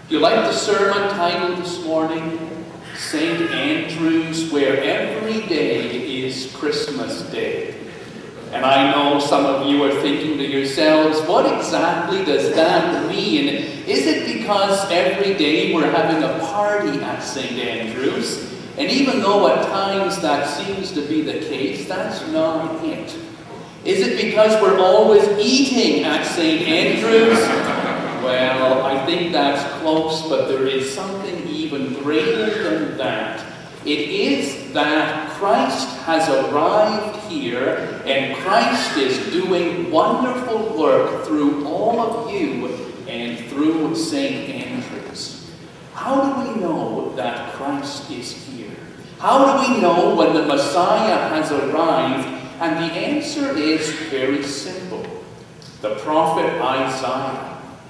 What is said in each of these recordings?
You like the sermon title this morning? St. Andrew's, where every day is Christmas Day. And I know some of you are thinking to yourselves, what exactly does that mean? Is it because every day we're having a party at St. Andrew's? And even though at times that seems to be the case, that's not it. Is it because we're always eating at St. Andrew's? Well, I think that's close, but there is something even greater than that. It is that Christ has arrived here, and Christ is doing wonderful work through all of you and through St. Andrew's. How do we know that Christ is here? How do we know when the Messiah has arrived? And the answer is very simple. The prophet Isaiah,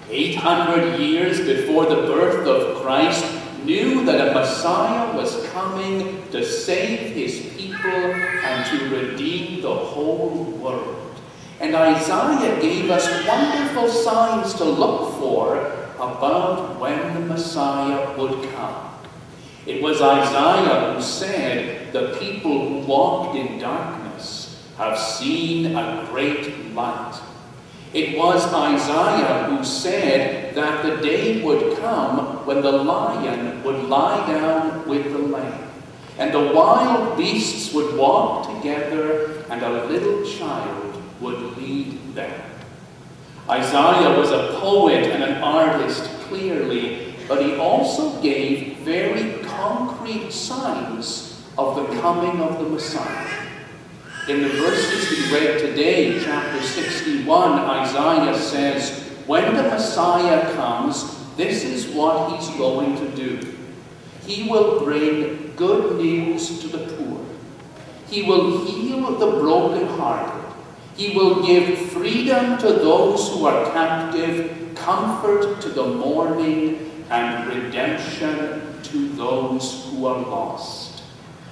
800 years before the birth of Christ, knew that a Messiah was coming to save his people and to redeem the whole world. And Isaiah gave us wonderful signs to look for about when the Messiah would come. It was Isaiah who said, "The people who walked in darkness have seen a great light." It was Isaiah who said that the day would come when the lion would lie down with the lamb, and the wild beasts would walk together, and a little child would lead them. Isaiah was a poet and an artist, clearly, but he also gave very concrete signs of the coming of the Messiah. In the verses we read today, chapter 61, Isaiah says, when the Messiah comes, this is what he's going to do. He will bring good news to the poor. He will heal the brokenhearted. He will give freedom to those who are captive, comfort to the mourning, and redemption to those who are lost.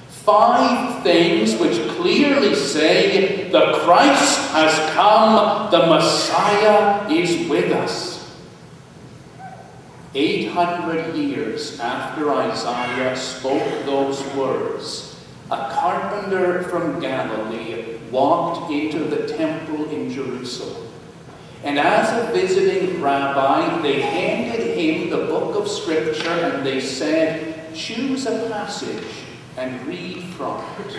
5 things which clearly say the Christ has come, the Messiah is with us. 800 years after Isaiah spoke those words, a carpenter from Galilee walked into the temple in Jerusalem. And as a visiting rabbi, they handed him the book of Scripture and they said, "Choose a passage and read from it."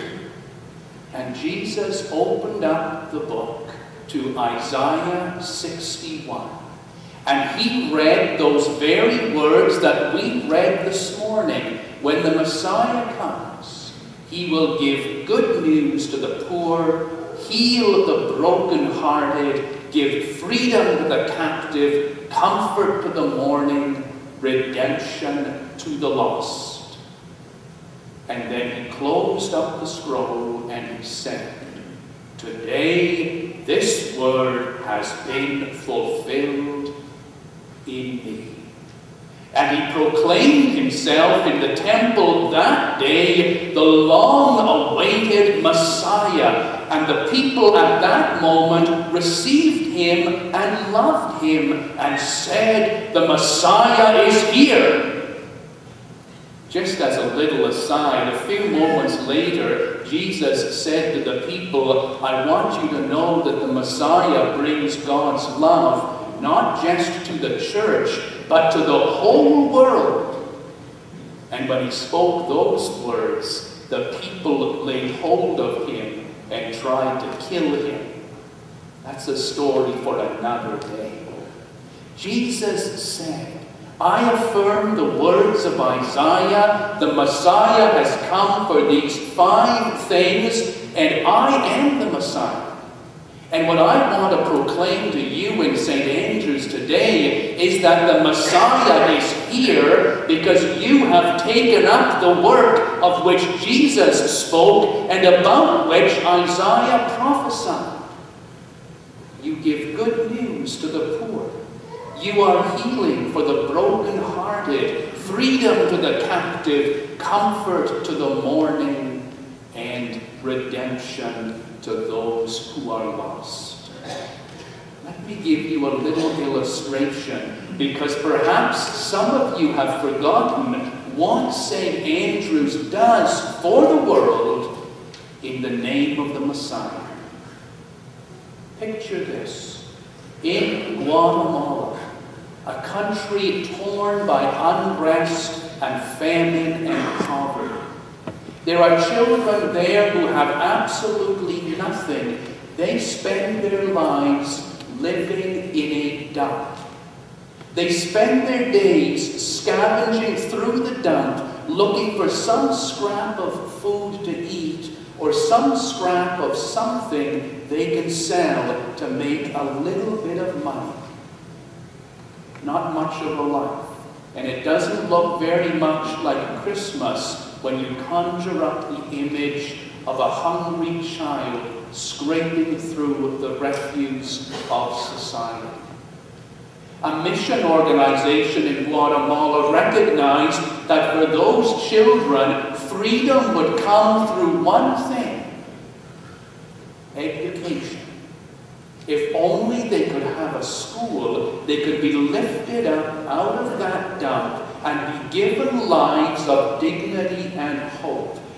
And Jesus opened up the book to Isaiah 61. And he read those very words that we read this morning. When the Messiah comes, he will give good news to the poor, heal the brokenhearted, give freedom to the captive, comfort to the mourning, redemption to the lost. And then he closed up the scroll and he said, "Today this word has been fulfilled in me." And he proclaimed himself in the temple that day the long-awaited Messiah. And the people at that moment received him and loved him and said, "The Messiah is here." Just as a little aside, a few moments later, Jesus said to the people, "I want you to know that the Messiah brings God's love, not just to the church, but to the whole world." And when he spoke those words, the people laid hold of him and tried to kill him. That's a story for another day. Jesus said, "I affirm the words of Isaiah. The Messiah has come for these 5 things, and I am the Messiah." And what I want to proclaim to you in St. Andrew's today is that the Messiah is here because you have taken up the work of which Jesus spoke and about which Isaiah prophesied. You give good news to the poor. You are healing for the brokenhearted, freedom to the captive, comfort to the mourning, and redemption to those who are lost. Let Let me give you a little illustration, because perhaps some of you have forgotten what St. Andrew's does for the world in the name of the Messiah. Picture this. In Guatemala, a country torn by unrest and famine and poverty, there are children there who have absolutely nothing. They spend their lives living in a dump. They spend their days scavenging through the dump, looking for some scrap of food to eat or some scrap of something they can sell to make a little bit of money. Not much of a life. And it doesn't look very much like Christmas when you conjure up the image of a hungry child scraping through the refuse of society. A mission organization in Guatemala recognized that for those children, freedom would come through one thing: education. If only they could have a school, they could be lifted up out of that dump and be given lives of dignity and hope.